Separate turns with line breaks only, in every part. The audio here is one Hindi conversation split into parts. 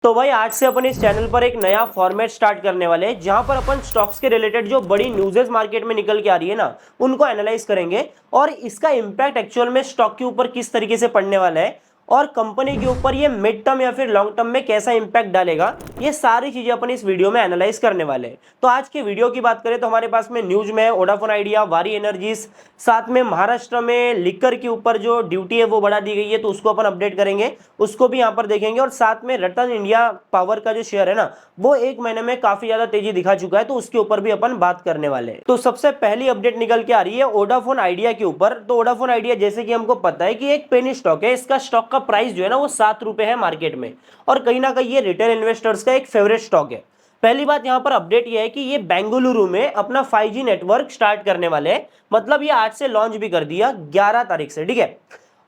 तो भाई आज से अपन इस चैनल पर एक नया फॉर्मेट स्टार्ट करने वाले हैं जहां पर अपन स्टॉक्स के रिलेटेड जो बड़ी न्यूज़ेस मार्केट में निकल के आ रही है ना उनको एनालाइज करेंगे और इसका इम्पैक्ट एक्चुअल में स्टॉक के ऊपर किस तरीके से पड़ने वाला है और कंपनी के ऊपर ये मिड टर्म या फिर लॉन्ग टर्म में कैसा इंपैक्ट डालेगा, ये सारी चीजें अपन इस वीडियो में एनालाइज करने वाले हैं। तो आज के वीडियो की बात करें तो हमारे पास में न्यूज में वोडाफोन आइडिया, वारी एनर्जीज, साथ में महाराष्ट्र में लिकर के ऊपर जो ड्यूटी है वो बढ़ा दी गई है तो उसको अपन अपडेट करेंगे, उसको भी यहाँ पर देखेंगे। और साथ में रतन इंडिया पावर का जो शेयर है ना वो एक महीने में काफी ज्यादा तेजी दिखा चुका है तो उसके ऊपर भी अपन बात करने वाले हैं। तो सबसे पहली अपडेट निकल के आ रही है वोडाफोन आइडिया के ऊपर। तो वोडाफोन आइडिया जैसे कि हमको पता है कि एक पेनी स्टॉक है, इसका स्टॉक का प्राइस जो है ना वो 7 रुपए है मार्केट में और कहीं ना कहीं ये रिटेल इन्वेस्टर्स का एक फेवरेट स्टॉक है। पहली बात यहाँ पर अपडेट ये है कि ये बेंगलुरु में अपना 5G नेटवर्क स्टार्ट करने वाले हैं, मतलब ये आज से लॉन्च भी कर दिया 11 तारीख से, ठीक है।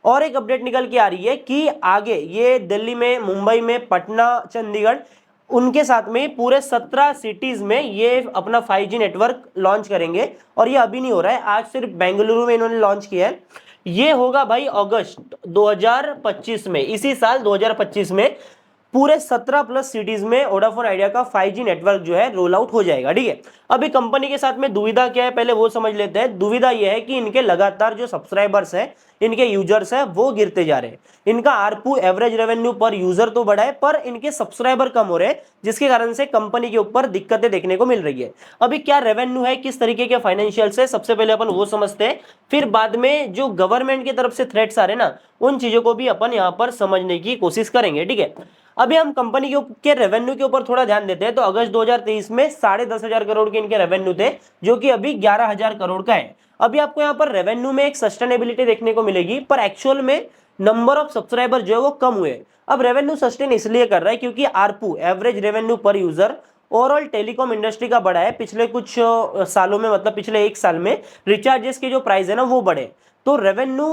और एक अपडेट निकल के आ रही है कि आगे ये दिल्ली में, मुंबई में, पटना, चंडीगढ़, उनके साथ में पूरे 17 सिटीज में ये अपना 5G नेटवर्क लॉन्च करेंगे। और ये अभी नहीं हो रहा है, आज सिर्फ बेंगलुरु में इन्होंने लॉन्च किया है। ये होगा भाई अगस्त 2025 में, इसी साल 2025 में पूरे 17 प्लस सिटीज में वोडाफोन आइडिया का 5G नेटवर्क जो है रोल आउट हो जाएगा, ठीक है। अभी कंपनी के साथ में दुविधा क्या है पहले वो समझ लेते हैं। दुविधा यह है कि इनके लगातार जो सब्सक्राइबर्स हैं, इनके यूजर्स हैं, वो गिरते जा रहे हैं। इनका आरपू, एवरेज रेवेन्यू पर यूजर तो बढ़ा है पर इनके सब्सक्राइबर कम हो रहे हैं, जिसके कारण से कंपनी के ऊपर दिक्कतें देखने को मिल रही है। अभी क्या रेवेन्यू है, किस तरीके के फाइनेंशियल्स है, सबसे पहले अपन वो समझते हैं, फिर बाद में जो गवर्नमेंट की तरफ से थ्रेट्स आ रहे हैं ना उन चीजों को भी अपन यहाँ पर समझने की कोशिश करेंगे, ठीक है। अभी हम कंपनी के रेवेन्यू के ऊपर थोड़ा ध्यान देते हैं। तो अगस्त 2023 में 10,500 करोड़ के इनके रेवेन्यू थे, जो कि अभी 11,000 करोड़ का है। अभी आपको यहाँ पर रेवेन्यू में एक सस्टेनेबिलिटी देखने को मिलेगी, पर एक्चुअल में नंबर ऑफ सब्सक्राइबर जो है वो कम हुए। अब रेवेन्यू सस्टेन इसलिए कर रहा है क्योंकि आरपू, एवरेज रेवेन्यू पर यूजर, ओवरऑल टेलीकॉम इंडस्ट्री का बढ़ा है पिछले कुछ सालों में, मतलब पिछले एक साल में रिचार्जेस के जो प्राइस है ना वो बढ़े, तो रेवेन्यू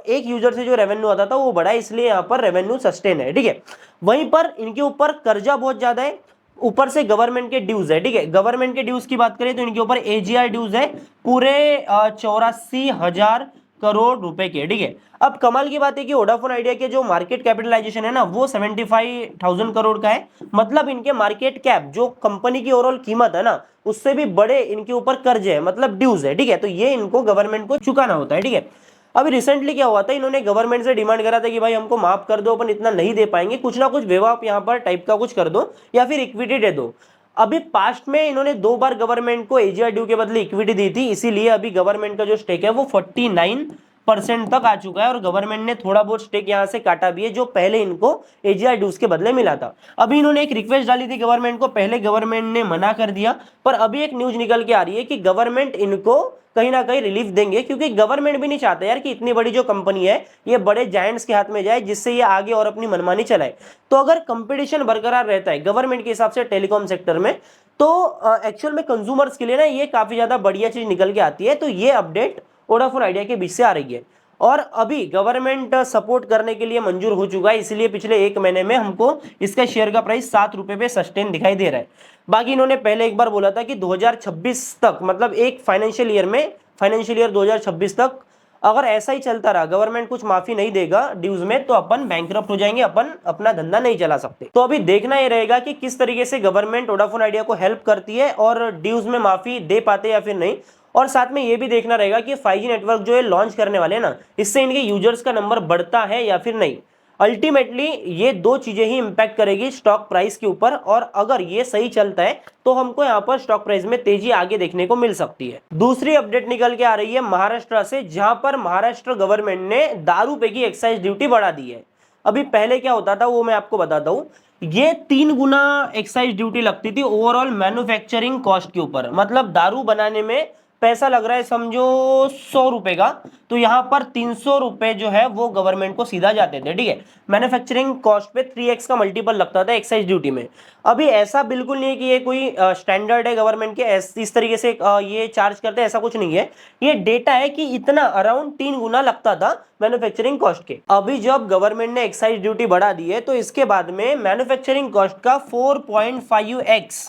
एक यूजर से जो रेवेन्यू आता था वो बढ़ा, इसलिए यहाँ पर रेवेन्यू सस्टेन है, ठीक है। वहीं पर इनके ऊपर कर्जा बहुत ज्यादा है, ऊपर से गवर्नमेंट के ड्यूज है, ठीक है। गवर्नमेंट के ड्यूज की बात करें तो इनके ऊपर एजीआर ड्यूज है पूरे 84,000 करोड़ रुपए के, ठीक है। अब कमाल की बात है कि वोडाफोन आइडिया के जो मार्केट कैपिटलाइजेशन है ना वो 75,000 करोड़ का है, मतलब इनके मार्केट कैप जो कंपनी की ओवरऑल कीमत है ना उससे भी बड़े इनके ऊपर कर्ज है, मतलब ड्यूज है, ठीक है। तो ये इनको गवर्नमेंट को चुकाना होता है, ठीक है। अभी रिसेंटली क्या हुआ था, इन्होंने गवर्नमेंट से डिमांड करा था कि भाई हमको माफ कर दो, अपन इतना नहीं दे पाएंगे, कुछ ना कुछ वेव आप यहाँ पर टाइप का कुछ कर दो या फिर इक्विटी दे दो। अभी पास्ट में इन्होंने 2 बार गवर्नमेंट को एजीआर ड्यू के बदले इक्विटी दी थी, इसीलिए अभी गवर्नमेंट का जो स्टेक है वो 49% तक आ चुका है और गवर्नमेंट ने थोड़ा बहुत स्टेक यहाँ से काटा भी है जो पहले इनको एजीआर ड्यूज के बदले मिला था। अभी इन्होंने एक रिक्वेस्ट डाली थी गवर्नमेंट को, पहले गवर्नमेंट ने मना कर दिया, पर अभी एक न्यूज निकल के आ रही है कि गवर्नमेंट इनको कहीं ना कहीं रिलीफ देंगे, क्योंकि गवर्नमेंट भी नहीं चाहता यार कि इतनी बड़ी जो कंपनी है ये बड़े जायंट्स के हाथ में जाए जिससे ये आगे और अपनी मनमानी चलाए। तो अगर कंपटीशन बरकरार रहता है गवर्नमेंट के हिसाब से टेलीकॉम सेक्टर में, तो एक्चुअल में कंज्यूमर्स के लिए ना ये काफी ज्यादा बढ़िया चीज निकल के आती है। तो ये अपडेट वोडाफोन आइडिया के बीच से आ रही है और अभी गवर्नमेंट सपोर्ट करने के लिए मंजूर हो चुका है, इसलिए पिछले एक महीने में हमको इसका शेयर का प्राइस 7 रुपए पे सस्टेन दिखाई दे रहा है। बाकी इन्होंने पहले एक बार बोला था कि 2026 तक, मतलब एक फाइनेंशियल ईयर में, फाइनेंशियल ईयर 2026 तक अगर ऐसा ही चलता रहा, गवर्नमेंट कुछ माफी नहीं देगा ड्यूज में, तो अपन बैंकरप्ट हो जाएंगे, अपन अपना धंधा नहीं चला सकते। तो अभी देखना ये रहेगा कि किस तरीके से गवर्नमेंट वोडाफोन आइडिया को हेल्प करती है और ड्यूज में माफी दे पाते या फिर नहीं। और साथ में ये भी देखना रहेगा कि 5G नेटवर्क जो है लॉन्च करने वाले हैं ना, इससे इनके यूजर्स का नंबर बढ़ता है या फिर नहीं। अल्टीमेटली ये दो चीजें ही इंपैक्ट करेगी स्टॉक प्राइस के ऊपर, और अगर ये सही चलता है तो हमको यहाँ पर स्टॉक प्राइस में तेजी आगे देखने को मिल सकती है। दूसरी अपडेट निकल के आ रही है महाराष्ट्र से, जहां पर महाराष्ट्र गवर्नमेंट ने दारू पे की एक्साइज ड्यूटी बढ़ा दी है। अभी पहले क्या होता था वो मैं आपको बताता हूँ, ये 3 गुना एक्साइज ड्यूटी लगती थी ओवरऑल मैन्युफैक्चरिंग कॉस्ट के ऊपर, मतलब दारू बनाने में पैसा लग रहा है समझो 100 रुपए का, तो यहाँ पर 300 रुपए जो है वो गवर्नमेंट को सीधा जाते थे, ठीक है। मैन्युफैक्चरिंग कॉस्ट पे 3x का मल्टीपल लगता था एक्साइज ड्यूटी में। अभी ऐसा बिल्कुल नहीं है कि ये कोई स्टैंडर्ड है गवर्नमेंट के, इस तरीके से ये चार्ज करते हैं, ऐसा कुछ नहीं है। ये डेटा है कि इतना अराउंड 3 गुना लगता था मैन्युफैक्चरिंग कॉस्ट के। अभी जब गवर्नमेंट ने एक्साइज ड्यूटी बढ़ा दी है तो इसके बाद में मैन्युफैक्चरिंग कॉस्ट का 4.5x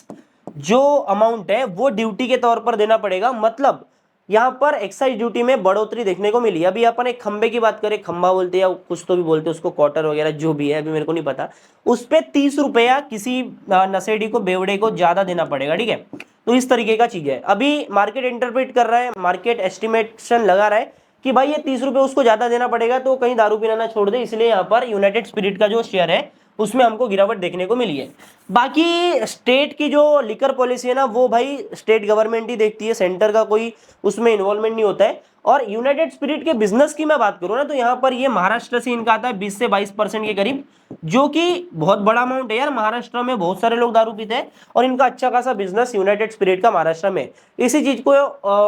जो अमाउंट है वो ड्यूटी के तौर पर देना पड़ेगा, मतलब यहाँ पर एक्साइज ड्यूटी में बढ़ोतरी देखने को मिली। अभी अपन एक खंबे की बात करें, खंबा बोलते हैं या कुछ तो भी बोलते हैं उसको, क्वार्टर वगैरह जो भी है, अभी मेरे को नहीं पता, उस पे 30 रुपया किसी नशेड़ी को, बेवड़े को ज्यादा देना पड़ेगा, ठीक है। तो इस तरीके का चीज है। अभी मार्केट इंटरप्रेट कर रहा है, मार्केट एस्टिमेशन लगा रहा है कि भाई ये 30 रुपये उसको ज्यादा देना पड़ेगा, तो कहीं दारू पीना ना छोड़ दे, इसलिए यहाँ पर यूनाइटेड स्पिरिट का जो शेयर है उसमें हमको गिरावट देखने को मिली है। बाकी स्टेट की जो लिकर पॉलिसी है ना, वो भाई स्टेट गवर्नमेंट ही देखती है, सेंटर का कोई उसमें इन्वॉल्वमेंट नहीं होता है। और यूनाइटेड स्पिरिट के बिजनेस की मैं बात करूं ना, तो यहाँ पर ये महाराष्ट्र से इनका आता है 20 से 22% के करीब, जो कि बहुत बड़ा अमाउंट है यार। महाराष्ट्र में बहुत सारे लोग दारू पीते हैं और इनका अच्छा खासा बिजनेस यूनाइटेड स्पिरिट का महाराष्ट्र में। इसी चीज को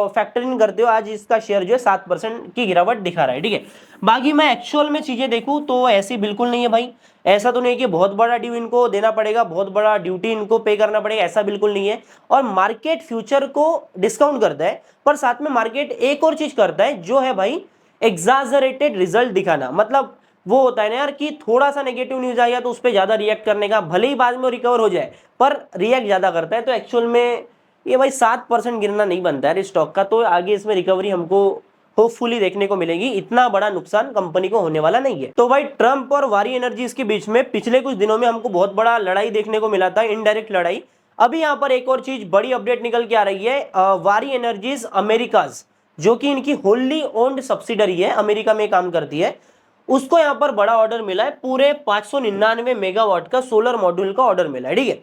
फैक्टर इन करते हो आज इसका शेयर जो है 7% की गिरावट दिखा रहा है, ठीक है। बाकी मैं एक्चुअल में चीजें देखूं तो ऐसी बिल्कुल नहीं है भाई। ऐसा तो नहीं कि बहुत बड़ा ड्यू इनको देना पड़ेगा, बहुत बड़ा ड्यूटी इनको पे करना पड़ेगा, ऐसा बिल्कुल नहीं है। और मार्केट फ्यूचर को डिस्काउंट करता है, पर साथ में मार्केट एक और चीज करता है जो है भाई एग्जाजरेटेड रिजल्ट दिखाना। मतलब वो होता है ना यार कि थोड़ा सा नेगेटिव न्यूज आ गया तो उस पर ज्यादा रिएक्ट करने का, भले ही बाद में रिकवर हो जाए पर रिएक्ट ज्यादा करता है। तो एक्चुअल में ये भाई 7% गिरना नहीं बनता है स्टॉक का, तो आगे इसमें रिकवरी हमको होपफुली देखने को मिलेगी। इतना बड़ा नुकसान कंपनी को होने वाला नहीं है। तो भाई ट्रंप और वारी एनर्जीज के बीच में पिछले कुछ दिनों में हमको बहुत बड़ा लड़ाई देखने को मिला था, इनडायरेक्ट लड़ाई। अभी यहाँ पर एक और चीज बड़ी अपडेट निकल के आ रही है। वारी एनर्जीज अमेरिकाज, जो कि इनकी होल्ली ओन्ड सब्सिडरी है, अमेरिका में काम करती है, उसको यहाँ पर बड़ा ऑर्डर मिला है। पूरे 599 मेगावाट का सोलर मॉड्यूल का ऑर्डर मिला है, ठीक है।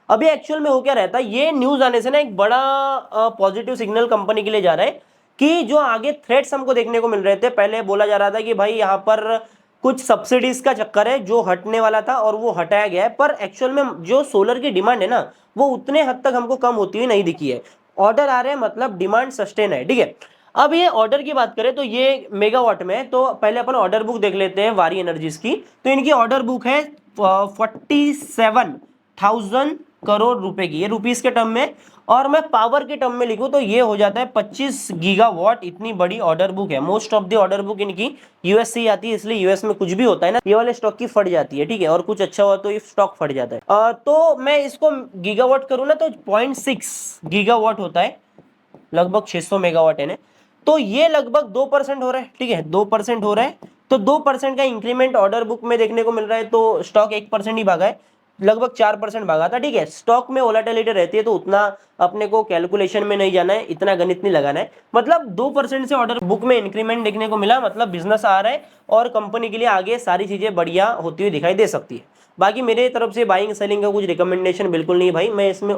अभी एक्चुअल में हो क्या रहता है, ये न्यूज आने से ना एक बड़ा पॉजिटिव सिग्नल कंपनी के लिए जा रहा है कि जो आगे थ्रेट्स हमको देखने को मिल रहे थे, पहले बोला जा रहा था कि भाई यहाँ पर कुछ सब्सिडीज का चक्कर है जो हटने वाला था और वो हटाया गया है, पर एक्चुअल में जो सोलर की डिमांड है ना, वो उतने हद तक हमको कम होती हुई नहीं दिखी है। ऑर्डर आ रहे हैं, मतलब डिमांड सस्टेन है, ठीक है। अब ये ऑर्डर की बात करें तो ये मेगावाट में है, तो पहले अपन ऑर्डर बुक देख लेते हैं वारी एनर्जीज की। तो इनकी ऑर्डर बुक है 47,000 करोड़ रुपए की, ये रुपीस के टर्म में। और मैं पावर के टर्म में लिखूं तो ये हो जाता है 25 गीगावाट। इतनी बड़ी ऑर्डर बुक है। Most of the order book इनकी यूएस से ही आती है, इसलिए यूएस में कुछ भी होता है ना, ये वाले स्टॉक की फट जाती है, ठीक है। और कुछ अच्छा हुआ तो ये स्टॉक फट जाता है। तो मैं इसको गीगावाट करूँ ना तो 0.6 गीगावाट होता है, लगभग 600 मेगावाट है ना। तो ये लगभग 2% हो रहा है, ठीक है, 2% हो रहा है। तो 2% का इंक्रीमेंट ऑर्डर बुक में देखने को मिल रहा है। तो स्टॉक 1% ही भागा है, लगभग 4% भागा था, ठीक है। स्टॉक में वोलेटिलिटी रहती है तो उतना अपने को कैलकुलेशन में नहीं जाना है, इतना गणित नहीं लगाना है। मतलब 2% से ऑर्डर बुक में इंक्रीमेंट देखने को मिला, मतलब बिजनेस आ रहा है और कंपनी के लिए आगे सारी चीजें बढ़िया होती हुई दिखाई दे सकती है। बाकी मेरे तरफ से बाइंग सेलिंग का कुछ रिकमेंडेशन बिल्कुल नहीं भाई, मैं इसमें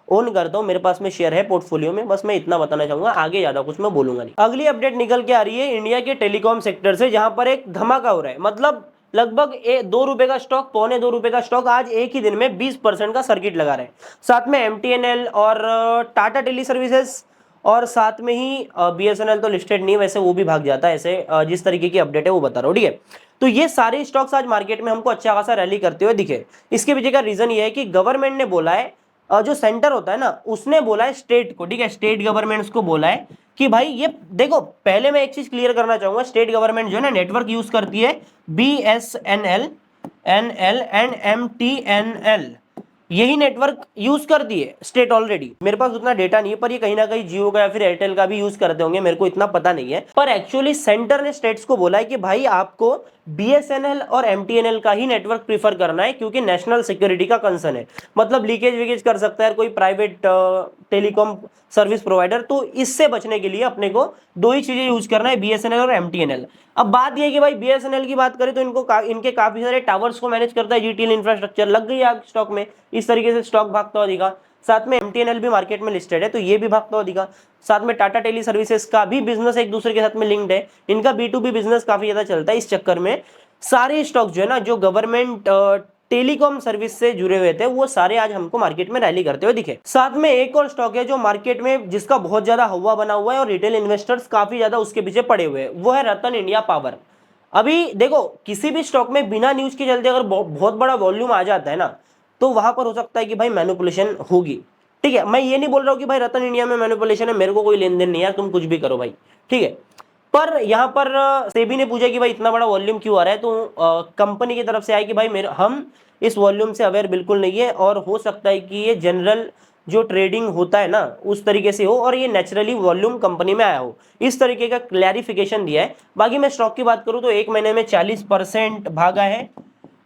ओन करता हूं, मेरे पास में शेयर है पोर्टफोलियो में, बस मैं इतना बताना चाहूंगा, आगे ज्यादा कुछ मैं बोलूंगा नहीं। अगली अपडेट निकल के आ रही है इंडिया के टेलीकॉम सेक्टर से, जहां पर एक धमाका हो रहा है। मतलब लगभग 2 रुपए का स्टॉक, पौने 2 रुपए का स्टॉक आज एक ही दिन में 20% का सर्किट लगा रहे हैं। साथ में एमटीएनएल और टाटा टेली सर्विसेज और साथ में ही बीएसएनएल तो लिस्टेड नहीं, वैसे वो भी भाग जाता है। ऐसे जिस तरीके की अपडेट है वो बता रहा हूँ, ठीक है। तो ये सारे स्टॉक्स आज मार्केट में हमको अच्छा खासा रैली करते हुए दिखे। इसके पीछे का रीजन ये है कि गवर्नमेंट ने बोला है, जो सेंटर होता है ना, उसने बोला है स्टेट को, ठीक है, स्टेट गवर्नमेंट को बोला है कि भाई ये देखो, पहले मैं एक चीज क्लियर करना चाहूंगा, स्टेट गवर्नमेंट जो है ना नेटवर्क यूज करती है बीएसएनएल, एनएल एंड एमटीएनएल, यही नेटवर्क यूज करती है स्टेट ऑलरेडी। मेरे पास उतना डेटा नहीं है, पर ये कहीं ना कहीं जियो का या फिर एयरटेल का भी यूज करते होंगे, मेरे को इतना पता नहीं है। पर एक्चुअली सेंटर ने स्टेट्स को बोला है कि भाई आपको बीएसएनएल और एमटीएनएल का ही नेटवर्क प्रीफर करना है, क्योंकि नेशनल सिक्योरिटी का कंसर्न है। मतलब लीकेज वीकेज कर सकता है कोई प्राइवेट टेलीकॉम सर्विस प्रोवाइडर, तो इससे बचने के लिए अपने को दो ही चीजें यूज करना है, बीएसएनएल और एमटीएनएल। अब बात यह है कि भाई बीएसएनएल की बात करें तो इनके काफी सारे टावर्स को मैनेज करता है जीटीएल इंफ्रास्ट्रक्चर, लग गई आग स्टॉक में, इस तरीके से स्टॉक भागता हुआ दिखा। साथ में एमटीएनएल भी मार्केट में लिस्टेड है तो ये भी भागता हुआ दिखा। साथ में टाटा टेली सर्विसेज का भी बिजनेस एक दूसरे के साथ में लिंक्ड है, इनका B2B बिजनेस काफी ज्यादा चलता है। इस चक्कर में सारे स्टॉक जो है ना, जो गवर्नमेंट टेलीकॉम सर्विस से जुड़े हुए थे, वो सारे आज हमको मार्केट में रैली करते हुए दिखे। साथ में एक और स्टॉक है जो मार्केट में जिसका बहुत ज्यादा हवा बना हुआ है और रिटेल इन्वेस्टर्स काफी ज्यादा उसके पीछे पड़े हुए हैं, वो है रतन इंडिया पावर। अभी देखो, किसी भी स्टॉक में बिना न्यूज के चलते अगर बहुत बड़ा वॉल्यूम आ जाता है ना, तो वहां पर हो सकता है कि भाई मैनिपुलेशन होगी, ठीक है। मैं ये नहीं बोल रहा हूँ कि भाई रतन इंडिया में मैनिपुलेशन है, मेरे को कोई लेन देन नहीं है, तुम कुछ भी करो भाई, ठीक है। पर यहाँ पर सेबी ने पूछा कि भाई इतना बड़ा वॉल्यूम क्यों आ रहा है, तो कंपनी की तरफ से आया कि भाई हम इस वॉल्यूम से अवेयर बिल्कुल नहीं है और हो सकता है कि ये जनरल जो ट्रेडिंग होता है ना उस तरीके से हो और ये नेचुरली वॉल्यूम कंपनी में आया हो, इस तरीके का क्लैरिफिकेशन दिया है। बाकी मैं स्टॉक की बात करूं तो एक महीने में 40% भागा है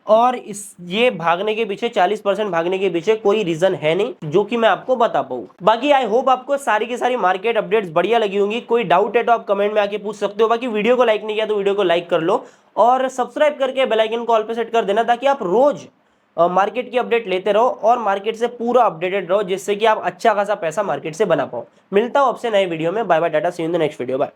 और इस ये भागने के पीछे 40% भागने के पीछे कोई रीजन है नहीं जो कि मैं आपको बता पाऊँ। बाकी आई होप आपको सारी की सारी मार्केट अपडेट्स बढ़िया लगी होंगी। कोई डाउट है तो आप कमेंट में आके पूछ सकते हो। बाकी वीडियो को लाइक नहीं किया तो वीडियो को लाइक कर लो और सब्सक्राइब करके बेल आइकन को ऑल पे सेट कर देना ताकि आप रोज मार्केट की अपडेट लेते रहो और मार्केट से पूरा अपडेटेड रहो, जिससे कि आप अच्छा खासा पैसा मार्केट से बना पाओ। मिलता हूं आपसे नए वीडियो में। Bye bye, tata, see you in the next video, bye.